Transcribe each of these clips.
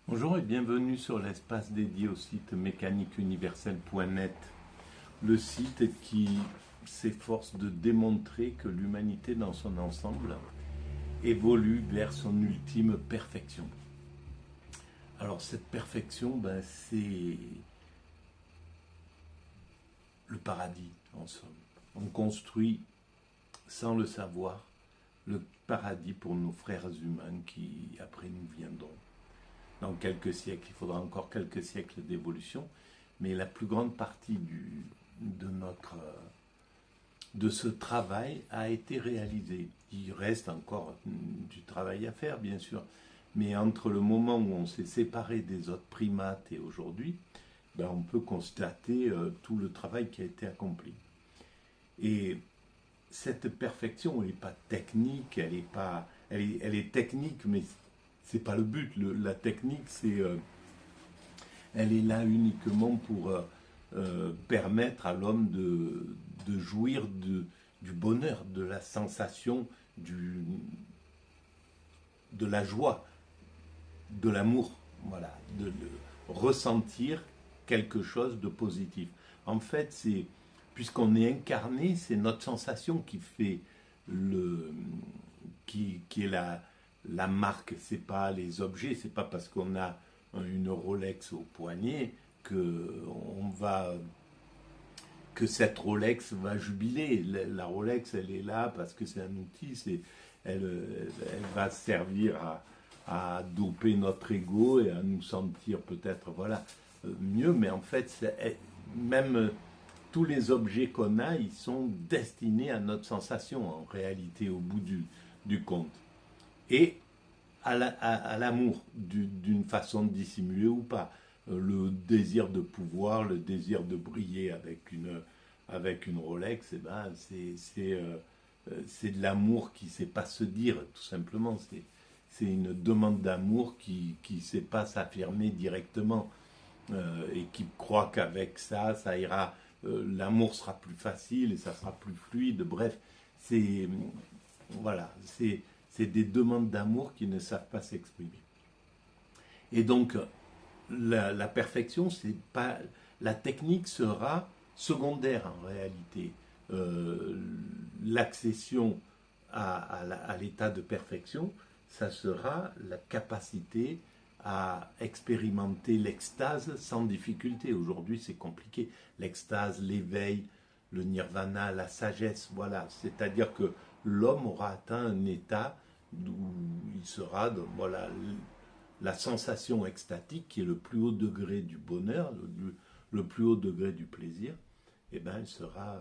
Bonjour et bienvenue sur l'espace dédié au site mécaniqueuniverselle.net, le site qui s'efforce de démontrer que l'humanité dans son ensemble évolue vers son ultime perfection. Alors cette perfection, c'est le paradis en somme. On construit sans le savoir le paradis pour nos frères humains qui après nous viendront. Dans quelques siècles, il faudra encore quelques siècles d'évolution, mais la plus grande partie de ce travail a été réalisée. Il reste encore du travail à faire, bien sûr, mais entre le moment où on s'est séparé des autres primates et aujourd'hui, on peut constater tout le travail qui a été accompli. Et cette perfection, elle n'est pas technique, elle est technique, mais c'est pas le but. La technique, elle est là uniquement pour permettre à l'homme de jouir du bonheur, de la sensation, de la joie, de l'amour, voilà, de ressentir quelque chose de positif. En fait, puisqu'on est incarné, c'est notre sensation qui fait qui est la marque. C'est pas les objets, c'est pas parce qu'on a une Rolex au poignet que cette Rolex va jubiler. La Rolex, elle est là parce que c'est un outil, elle va servir à doper notre ego et à nous sentir peut-être mieux, mais en fait, même tous les objets qu'on a, ils sont destinés à notre sensation en réalité au bout du compte. Et à l'amour, d'une façon de dissimuler ou pas. Le désir de pouvoir, le désir de briller avec une Rolex, c'est de l'amour qui ne sait pas se dire, tout simplement. C'est une demande d'amour qui ne sait pas s'affirmer directement et qui croit qu'avec ça, ça ira, l'amour sera plus facile et ça sera plus fluide. Bref, c'est des demandes d'amour qui ne savent pas s'exprimer. Et donc, la perfection, c'est pas. La technique sera secondaire en réalité. L'accession à l'état de perfection, ça sera la capacité à expérimenter l'extase sans difficulté. Aujourd'hui, c'est compliqué. L'extase, l'éveil, le nirvana, la sagesse, voilà. C'est-à-dire que l'homme aura atteint un état où il sera, la sensation extatique qui est le plus haut degré du bonheur, le plus haut degré du plaisir, et il sera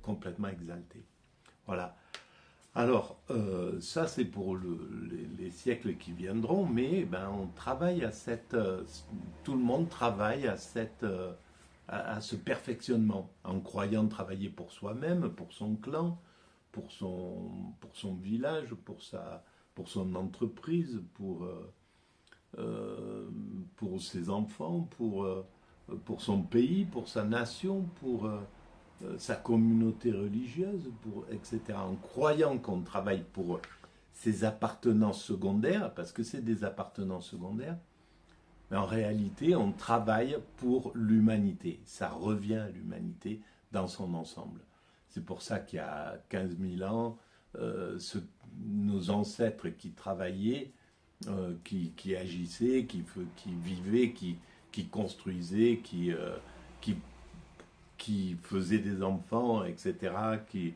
complètement exalté. Voilà. Alors, ça c'est pour les siècles qui viendront, mais on travaille tout le monde travaille à ce perfectionnement, en croyant travailler pour soi-même, pour son clan, pour son village, pour son entreprise, pour ses enfants, pour son pays, pour sa nation, pour sa communauté religieuse, etc. En croyant qu'on travaille pour ses appartenances secondaires, parce que c'est des appartenances secondaires, mais en réalité, on travaille pour l'humanité. Ça revient à l'humanité dans son ensemble. C'est pour ça qu'il y a 15 000 ans, nos ancêtres qui travaillaient, qui agissaient, qui vivaient, qui construisaient, qui faisaient des enfants, etc., qui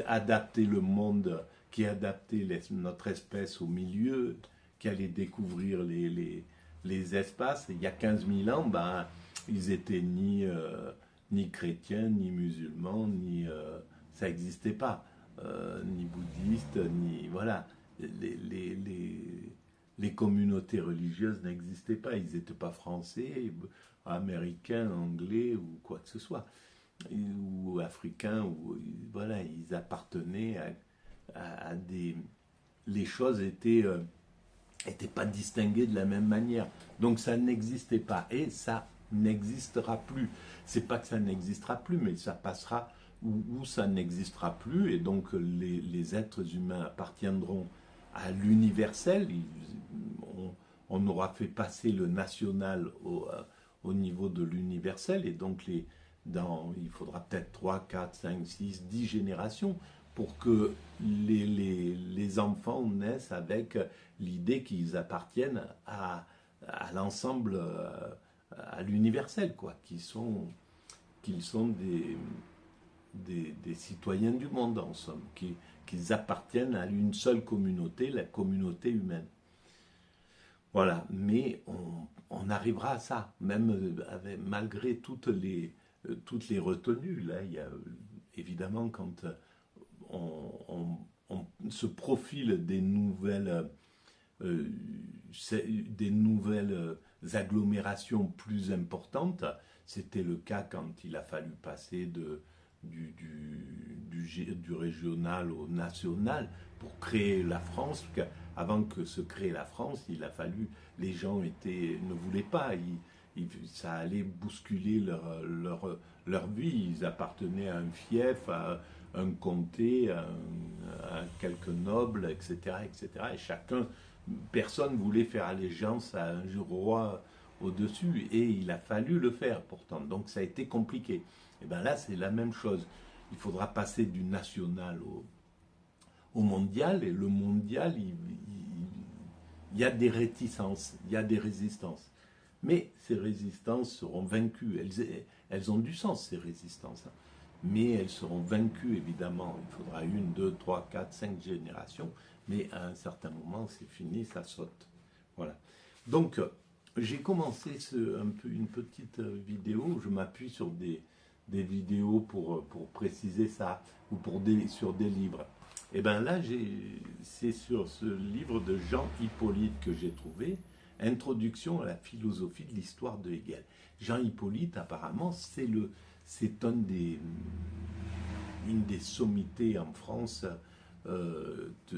adaptaient le monde, qui adaptaient notre espèce au milieu, qui allaient découvrir les espaces. Il y a 15 000 ans, ils étaient ni chrétiens, ni musulmans, ça n'existait pas, ni bouddhistes, ni voilà. Les communautés religieuses n'existaient pas, ils n'étaient pas français, américains, anglais ou quoi que ce soit, ou africains, voilà, ils appartenaient à des. Les choses étaient pas distinguées de la même manière. Donc ça n'existait pas et ça n'existera plus. C'est pas que ça n'existera plus, mais ça passera où ça n'existera plus et donc les êtres humains appartiendront à l'universel. on aura fait passer le national au niveau de l'universel, et donc il faudra peut-être 3, 4, 5, 6, 10 générations pour que les enfants naissent avec l'idée qu'ils appartiennent à l'ensemble, à l'universel, quoi, qu'ils sont des citoyens du monde, en somme, qu'ils appartiennent à une seule communauté, la communauté humaine. Voilà, mais on arrivera à ça, même malgré toutes les retenues. Là, il y a évidemment, quand on se profile euh, des nouvelles agglomérations plus importantes. C'était le cas quand il a fallu passer du régional au national pour créer la France. Avant que se crée la France, il a fallu, les gens ne voulaient pas, ça allait bousculer leur vie. Ils appartenaient à un fief, à un comté, à quelques nobles, etc., etc. Et personne voulait faire allégeance à un roi au-dessus, et il a fallu le faire pourtant. Donc ça a été compliqué. Et bien là, c'est la même chose. Il faudra passer du national au mondial, et le mondial, il y a des réticences, il y a des résistances. Mais ces résistances seront vaincues. Elles ont du sens, ces résistances. Mais elles seront vaincues, évidemment. Il faudra 1, 2, 3, 4, 5 générations. Mais à un certain moment, c'est fini, ça saute. Voilà. Donc, j'ai commencé une petite vidéo où je m'appuie sur des vidéos pour préciser ça, ou sur des livres. Et bien là, c'est sur ce livre de Jean Hippolyte que j'ai trouvé, Introduction à la philosophie de l'histoire de Hegel. Jean Hippolyte, apparemment, c'est une des sommités en France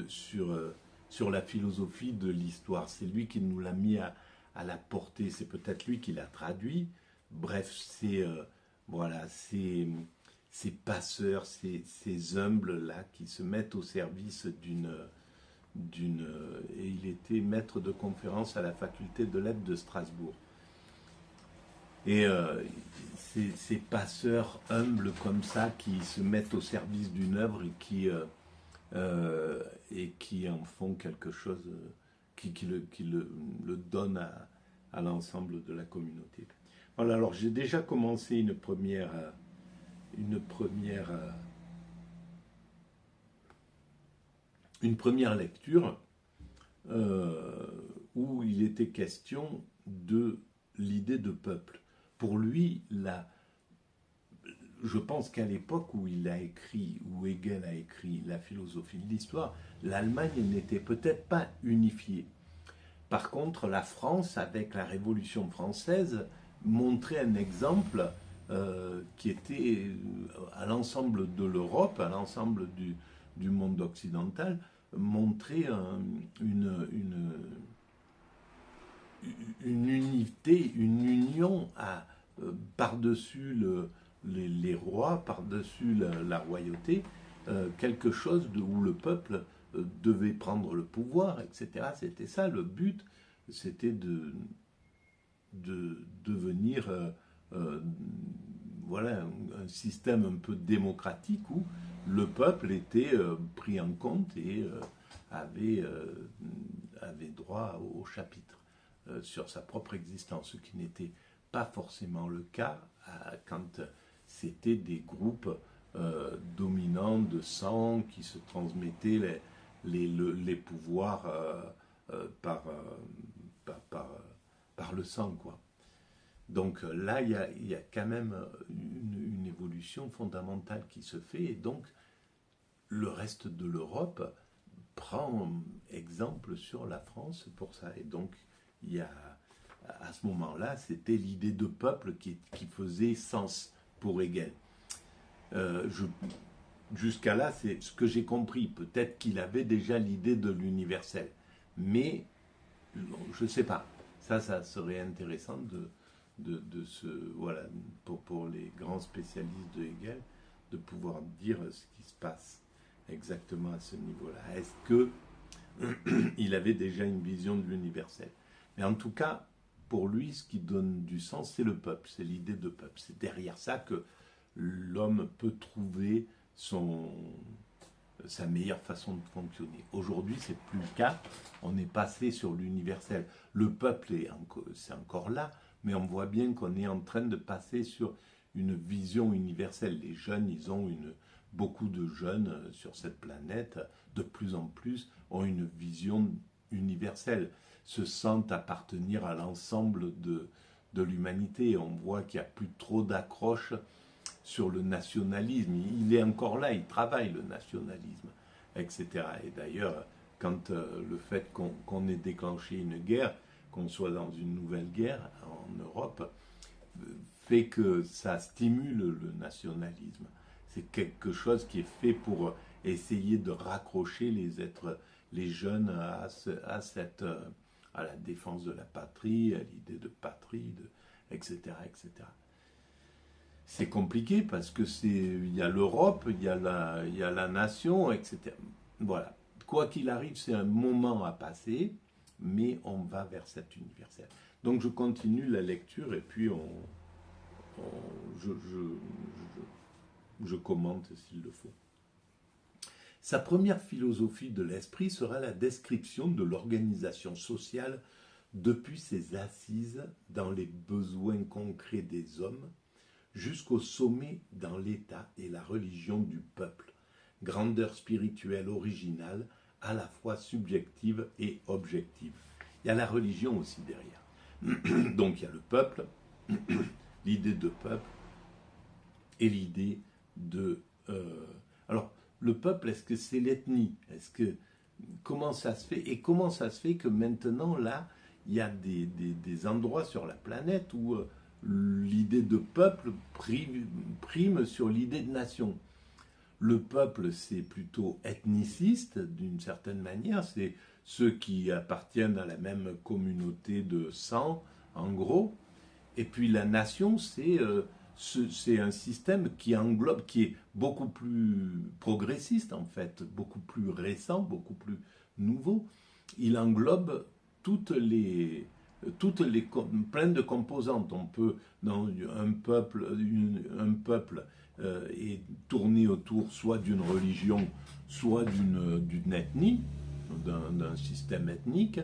sur la philosophie de l'histoire. C'est lui qui nous l'a mis à la portée, c'est peut-être lui qui l'a traduit. Bref, voilà, ces passeurs, ces humbles-là qui se mettent au service et il était maître de conférence à la faculté de lettres de Strasbourg. Et ces passeurs humbles comme ça qui se mettent au service d'une œuvre et qui en font quelque chose, qui le donnent à l'ensemble de la communauté. Voilà, alors j'ai déjà commencé une première lecture où il était question de l'idée de peuple. Pour lui, je pense qu'à l'époque où Hegel a écrit la philosophie de l'histoire, l'Allemagne n'était peut-être pas unifiée. Par contre, la France, avec la Révolution française, montrait un exemple qui était à l'ensemble de l'Europe, à l'ensemble du monde occidental, montrer une unité, une union par-dessus les rois, par-dessus la royauté, quelque chose où le peuple devait prendre le pouvoir, etc. C'était ça le but, c'était de devenir voilà, un système un peu démocratique où le peuple était pris en compte et avait droit au chapitre sur sa propre existence, ce qui n'était pas forcément le cas quand c'était des groupes dominants de sang qui se transmettaient les pouvoirs par le sang, quoi. Donc là, il y a quand même une évolution fondamentale qui se fait, et donc le reste de l'Europe prend exemple sur la France pour ça. Et donc, à ce moment-là, c'était l'idée de peuple qui faisait sens pour Hegel. Jusqu'à là, c'est ce que j'ai compris. Peut-être qu'il avait déjà l'idée de l'universel. Mais, je ne sais pas. Ça serait intéressant voilà, pour les grands spécialistes de Hegel, de pouvoir dire ce qui se passe exactement à ce niveau-là. Est-ce qu'il avait déjà une vision de l'universel? Mais en tout cas, pour lui, ce qui donne du sens, c'est le peuple, c'est l'idée de peuple. C'est derrière ça que l'homme peut trouver sa meilleure façon de fonctionner. Aujourd'hui, c'est plus le cas. On est passé sur l'universel. Le peuple c'est encore là, mais on voit bien qu'on est en train de passer sur une vision universelle. Les jeunes, beaucoup de jeunes sur cette planète, de plus en plus, ont une vision universelle, se sentent appartenir à l'ensemble de l'humanité. On voit qu'il n'y a plus trop d'accroche sur le nationalisme. Il est encore là, il travaille le nationalisme, etc. Et d'ailleurs, quand le fait qu'on ait déclenché une guerre, qu'on soit dans une nouvelle guerre en Europe, fait que ça stimule le nationalisme. C'est quelque chose qui est fait pour essayer de raccrocher les jeunes à la défense de la patrie, à l'idée de patrie, etc., etc. C'est compliqué parce que il y a l'Europe, il y a la nation, etc. Voilà. Quoi qu'il arrive, c'est un moment à passer, mais on va vers cet universel. Donc je continue la lecture et puis je commente s'il le faut. Sa première philosophie de l'esprit sera la description de l'organisation sociale depuis ses assises dans les besoins concrets des hommes jusqu'au sommet dans l'État et la religion du peuple, grandeur spirituelle originale, à la fois subjective et objective. Il y a la religion aussi derrière. Donc il y a le peuple, l'idée de peuple et l'idée de... alors, le peuple, est-ce que c'est l'ethnie? Comment ça se fait? Et comment ça se fait que maintenant, là, il y a des endroits sur la planète où l'idée de peuple prime sur l'idée de nation? Le peuple, c'est plutôt ethniciste, d'une certaine manière. C'est ceux qui appartiennent à la même communauté de sang, en gros. Et puis la nation, c'est un système qui englobe, qui est beaucoup plus progressiste en fait, beaucoup plus récent, beaucoup plus nouveau. Il englobe plein de composantes. On peut, dans un peuple est tourné autour soit d'une religion, soit d'une ethnie, d'un système ethnique.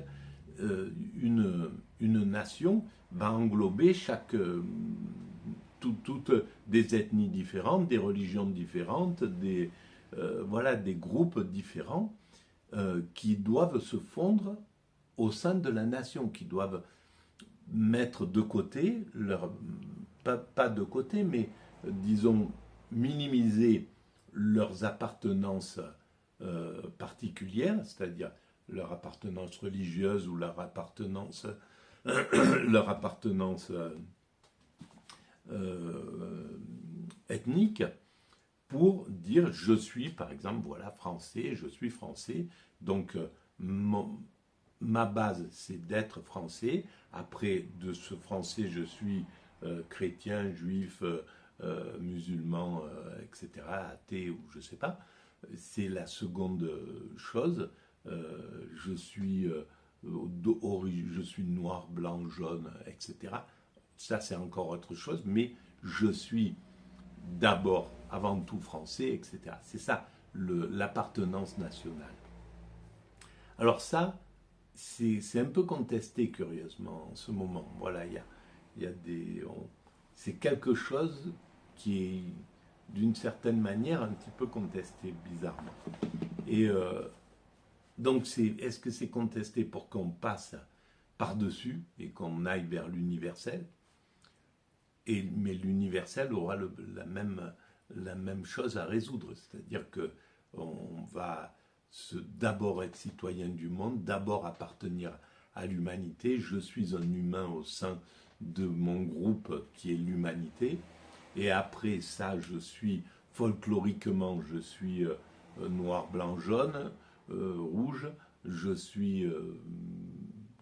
Une nation va englober toutes des ethnies différentes, des religions différentes, des groupes différents qui doivent se fondre au sein de la nation, qui doivent mettre de côté, pas de côté, mais disons minimiser leurs appartenances particulières, c'est-à-dire leur appartenance religieuse ou leur appartenance ethnique, pour dire je suis par exemple français, je suis français, donc ma base c'est d'être français, après de ce français je suis chrétien, juif, musulman, etc., athée ou je sais pas, c'est la seconde chose. Je suis noir, blanc, jaune, etc. Ça, c'est encore autre chose, mais je suis d'abord, avant tout français, etc. C'est ça, l'appartenance nationale. Alors ça, c'est un peu contesté, curieusement, en ce moment. Voilà, c'est quelque chose qui est, d'une certaine manière, un petit peu contesté, bizarrement. Et donc, est-ce que c'est contesté pour qu'on passe par-dessus et qu'on aille vers l'universel? Mais l'universel aura la même chose à résoudre, c'est-à-dire qu'on va d'abord être citoyen du monde, d'abord appartenir à l'humanité. Je suis un humain au sein de mon groupe qui est l'humanité, et après ça, folkloriquement, je suis noir, blanc, jaune, rouge, je suis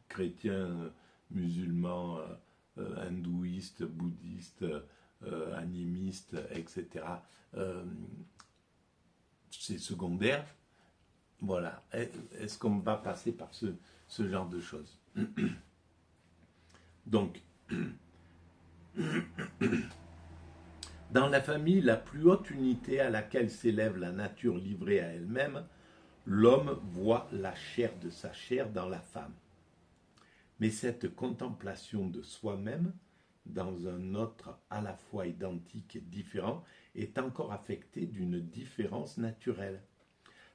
chrétien, musulman, hindouiste, bouddhiste, animiste, etc. C'est secondaire. Voilà. Est-ce qu'on va passer par ce genre de choses? Donc, dans la famille, la plus haute unité à laquelle s'élève la nature livrée à elle-même, l'homme voit la chair de sa chair dans la femme. Mais cette contemplation de soi-même, dans un autre à la fois identique et différent, est encore affectée d'une différence naturelle.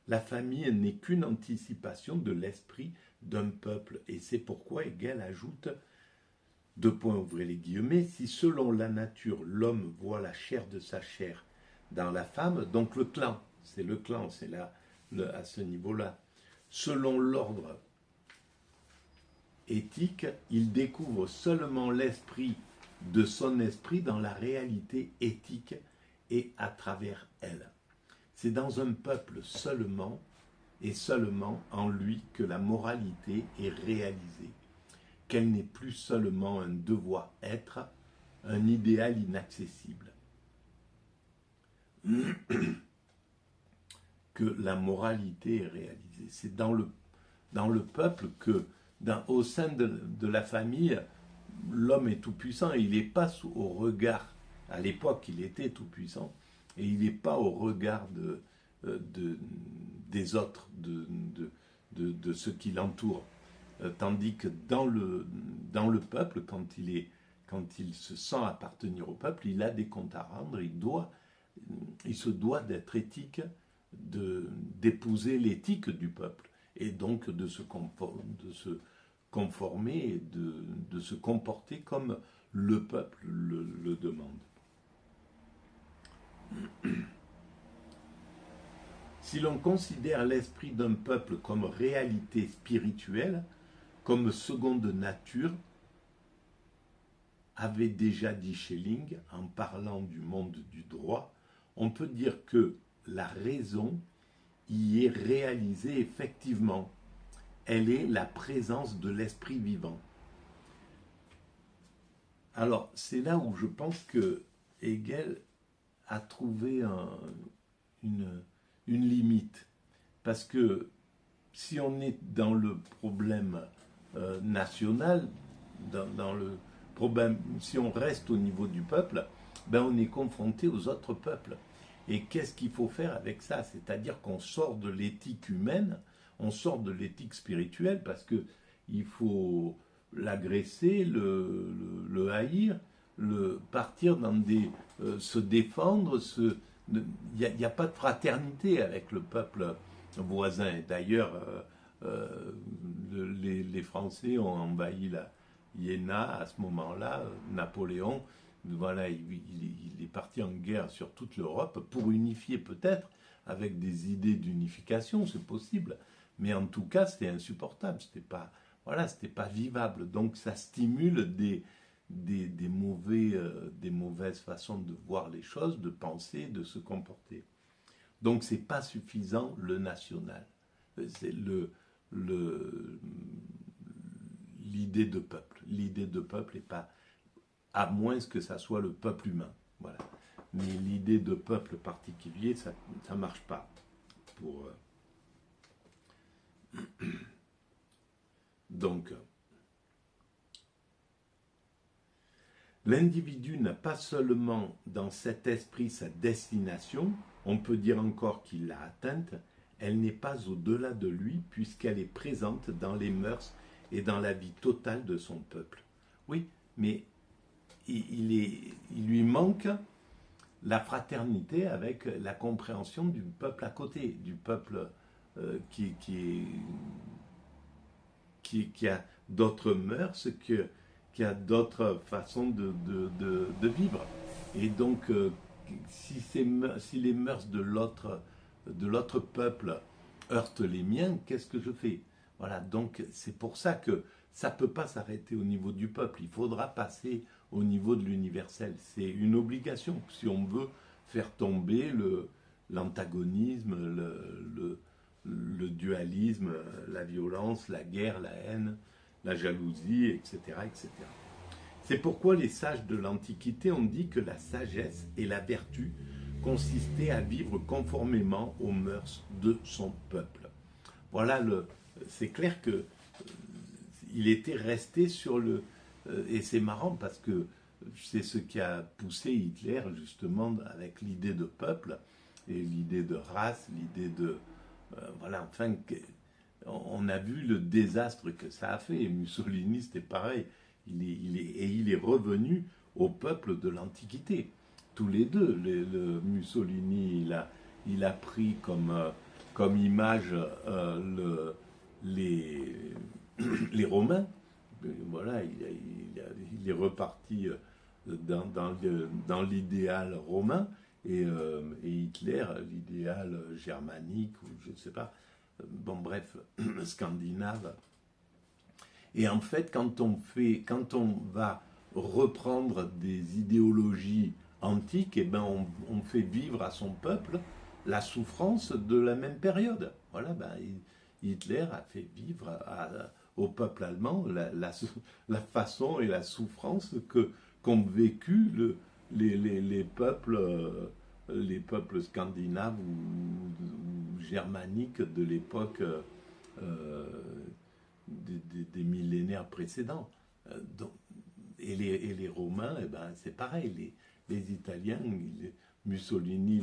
La famille n'est qu'une anticipation de l'esprit d'un peuple, et c'est pourquoi Hegel ajoute, deux points ouvrez les guillemets, si selon la nature l'homme voit la chair de sa chair dans la femme, donc le clan, c'est là, à ce niveau-là, selon l'ordre éthique, il découvre seulement l'esprit de son esprit dans la réalité éthique et à travers elle. C'est dans un peuple seulement et seulement en lui que la moralité est réalisée, qu'elle n'est plus seulement un devoir-être, un idéal inaccessible. Que la moralité est réalisée. C'est dans le peuple que, au sein de la famille, l'homme est tout-puissant et il n'est pas au regard, à l'époque il était tout-puissant, et il n'est pas au regard des autres, de ceux qui l'entourent. Tandis que dans le peuple, quand il se sent appartenir au peuple, il a des comptes à rendre, il se doit d'être éthique, d'épouser l'éthique du peuple, et donc de se conformer et de se comporter comme le peuple le demande. Si l'on considère l'esprit d'un peuple comme réalité spirituelle, comme seconde nature, avait déjà dit Schelling en parlant du monde du droit, on peut dire que la raison y est réalisée effectivement. Elle est la présence de l'esprit vivant. Alors, c'est là où je pense que Hegel a trouvé une limite. Parce que si on est dans le problème national, dans le problème, si on reste au niveau du peuple, ben on est confronté aux autres peuples. Et qu'est-ce qu'il faut faire avec ça? C'est-à-dire qu'on sort de l'éthique humaine, on sort de l'éthique spirituelle, parce qu'il faut l'agresser, le haïr, partir dans se défendre, il n'y a pas de fraternité avec le peuple voisin. Et d'ailleurs, les Français ont envahi la Iéna à ce moment-là, Napoléon, voilà, il est parti en guerre sur toute l'Europe pour unifier peut-être, avec des idées d'unification, c'est possible, mais en tout cas c'était insupportable, c'était pas vivable, donc ça stimule des mauvaises façons de voir les choses, de penser, de se comporter. Donc c'est pas suffisant le national, c'est l'idée de peuple. L'idée de peuple n'est pas, à moins que ça soit le peuple humain. Voilà. Mais l'idée de peuple particulier, ça ne marche pas. Donc, l'individu n'a pas seulement dans cet esprit sa destination, on peut dire encore qu'il l'a atteinte, elle n'est pas au-delà de lui puisqu'elle est présente dans les mœurs et dans la vie totale de son peuple. Oui, mais il lui manque la fraternité avec la compréhension du peuple à côté, du peuple qui a d'autres mœurs, qui a d'autres façons de vivre. Et donc, si les mœurs de l'autre peuple heurtent les miens, qu'est-ce que je fais? Voilà, donc c'est pour ça que ça ne peut pas s'arrêter au niveau du peuple, il faudra passer au niveau de l'universel. C'est une obligation si on veut faire tomber l'antagonisme, le dualisme, la violence, la guerre, la haine, la jalousie, etc., etc. C'est pourquoi les sages de l'Antiquité ont dit que la sagesse et la vertu consistaient à vivre conformément aux mœurs de son peuple. Voilà, c'est clair que il était resté sur Et c'est marrant parce que c'est ce qui a poussé Hitler justement avec l'idée de peuple et l'idée de race, l'idée de... voilà, enfin, on a vu le désastre que ça a fait. Et Mussolini, c'était pareil. Il est revenu au peuple de l'Antiquité. Tous les deux. Le Mussolini, il a pris comme image les, les Romains. Voilà, il est reparti dans l'idéal romain et Hitler, l'idéal germanique ou je ne sais pas. Bon, bref, scandinave. Et en fait, quand on va reprendre des idéologies antiques, eh ben on fait vivre à son peuple la souffrance de la même période. Voilà, ben, Hitler a fait vivre au peuple allemand la façon et la souffrance qu'ont vécu les peuples scandinaves ou germaniques de l'époque des millénaires précédents. Donc, et les Romains, eh ben, c'est pareil. Les Italiens, Mussolini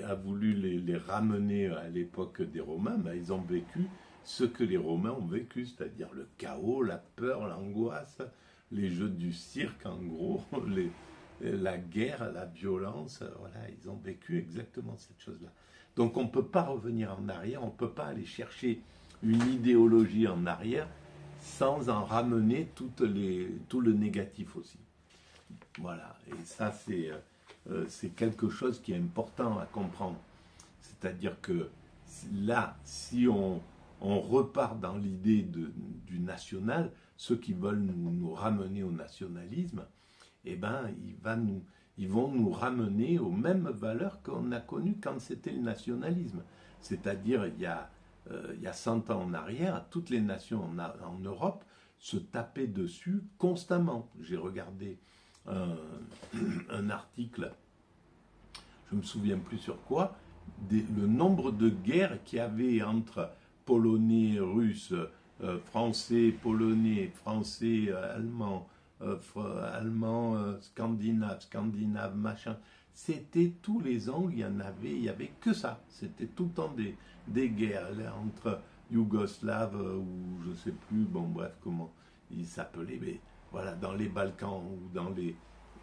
a voulu les ramener à l'époque des Romains, ben, ils ont vécu ce que les Romains ont vécu, c'est-à-dire le chaos, la peur, l'angoisse, les jeux du cirque en gros, la guerre, la violence, voilà, ils ont vécu exactement cette chose-là. Donc on ne peut pas revenir en arrière, on ne peut pas aller chercher une idéologie en arrière sans en ramener tout le négatif aussi. Voilà, et ça c'est quelque chose qui est important à comprendre. C'est-à-dire que là, si on repart dans l'idée du national, ceux qui veulent nous ramener au nationalisme, eh ben, ils vont nous ramener aux mêmes valeurs qu'on a connues quand c'était le nationalisme. C'est-à-dire, il y a 100 ans en arrière, toutes les nations en Europe se tapaient dessus constamment. J'ai regardé un article, je ne me souviens plus sur quoi, le nombre de guerres qu'il y avait entre Polonais, Russes, Français, Polonais, Français, Allemands, Scandinaves, machin. C'était tous les ans, il y avait que ça. C'était tout le temps des guerres là, entre Yougoslaves ou je sais plus, bon bref, comment ils s'appelaient, mais voilà, dans les Balkans ou dans les...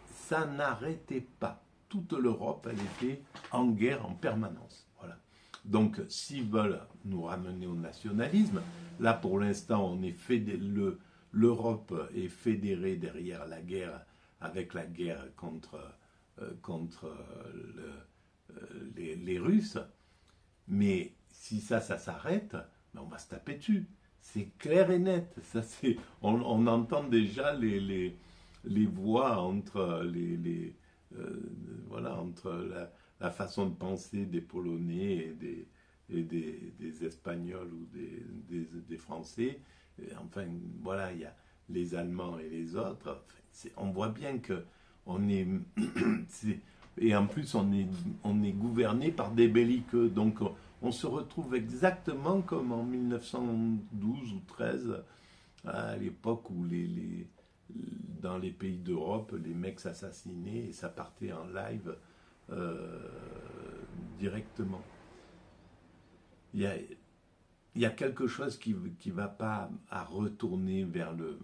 Ça n'arrêtait pas. Toute l'Europe, elle était en guerre en permanence. Voilà. Donc, s'ils veulent nous ramener au nationalisme, là pour l'instant, l'Europe est fédérée derrière la guerre, avec la guerre contre les Russes. Mais si ça s'arrête, ben on va se taper dessus. C'est clair et net. Ça, on entend déjà les voix entre voilà, entre la façon de penser des Polonais et des Espagnols ou des Français. Et enfin, voilà, il y a les Allemands et les autres. Enfin, on voit bien que on est, et en plus on est gouverné par des belliqueux. Donc on se retrouve exactement comme en 1912 ou 13, à l'époque où dans les pays d'Europe, les mecs s'assassinaient et ça partait en live directement. Il y a quelque chose qui ne va pas à retourner vers le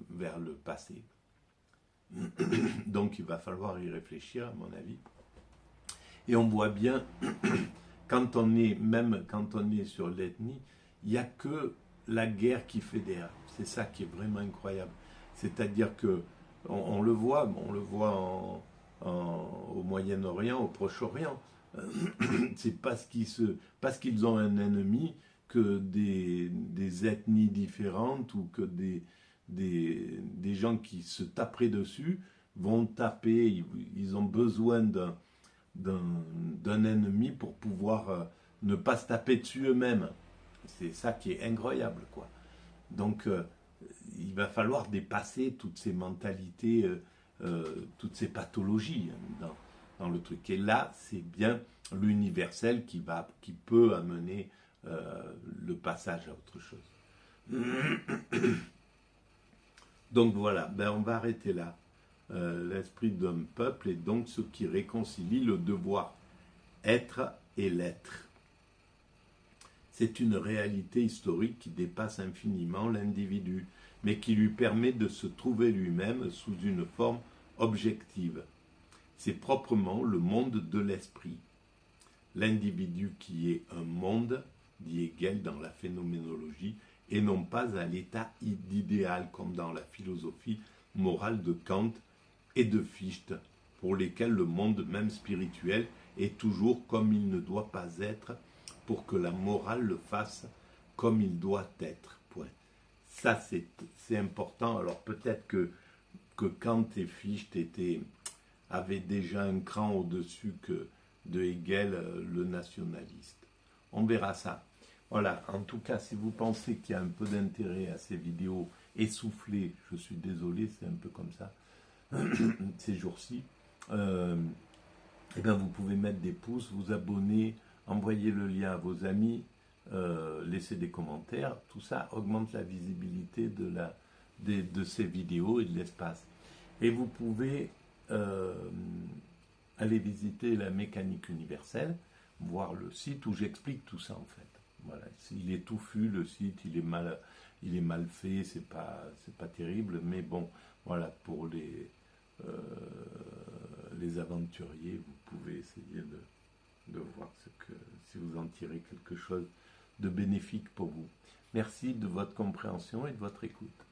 passé. Donc il va falloir y réfléchir, à mon avis. Et on voit bien, même quand on est sur l'ethnie, il n'y a que la guerre qui fédère. C'est ça qui est vraiment incroyable. C'est-à-dire que on le voit au Moyen-Orient, au Proche-Orient. C'est parce qu'ils ont un ennemi que des ethnies différentes ou que des gens qui se taperaient dessus vont taper. Ils ont besoin d'un ennemi pour pouvoir ne pas se taper dessus eux-mêmes. C'est ça qui est incroyable, quoi. Donc, il va falloir dépasser toutes ces mentalités, toutes ces pathologies dans le truc. Et là, c'est bien l'universel qui peut amener le passage à autre chose. Donc voilà, ben on va arrêter là. L'esprit d'un peuple est donc ce qui réconcilie le devoir être et l'être. C'est une réalité historique qui dépasse infiniment l'individu, mais qui lui permet de se trouver lui-même sous une forme objective. C'est proprement le monde de l'esprit. L'individu qui est un monde, dit Hegel dans la phénoménologie, et non pas à l'état d'idéal comme dans la philosophie morale de Kant et de Fichte, pour lesquels le monde même spirituel est toujours comme il ne doit pas être pour que la morale le fasse comme il doit être. Point. Ça, c'est important. Alors peut-être que Kant et Fichte avaient déjà un cran au-dessus que de Hegel, le nationaliste. On verra ça. Voilà, en tout cas, si vous pensez qu'il y a un peu d'intérêt à ces vidéos essoufflées, je suis désolé, c'est un peu comme ça, ces jours-ci, eh bien vous pouvez mettre des pouces, vous abonner, envoyer le lien à vos amis, laisser des commentaires. Tout ça augmente la visibilité de ces vidéos et de l'espace. Et vous pouvez aller visiter la mécanique universelle, voir le site où j'explique tout ça en fait. Voilà, il est touffu le site, il est mal fait, c'est pas terrible, mais bon, voilà, pour les aventuriers, vous pouvez essayer de voir si vous en tirez quelque chose de bénéfique pour vous. Merci de votre compréhension et de votre écoute.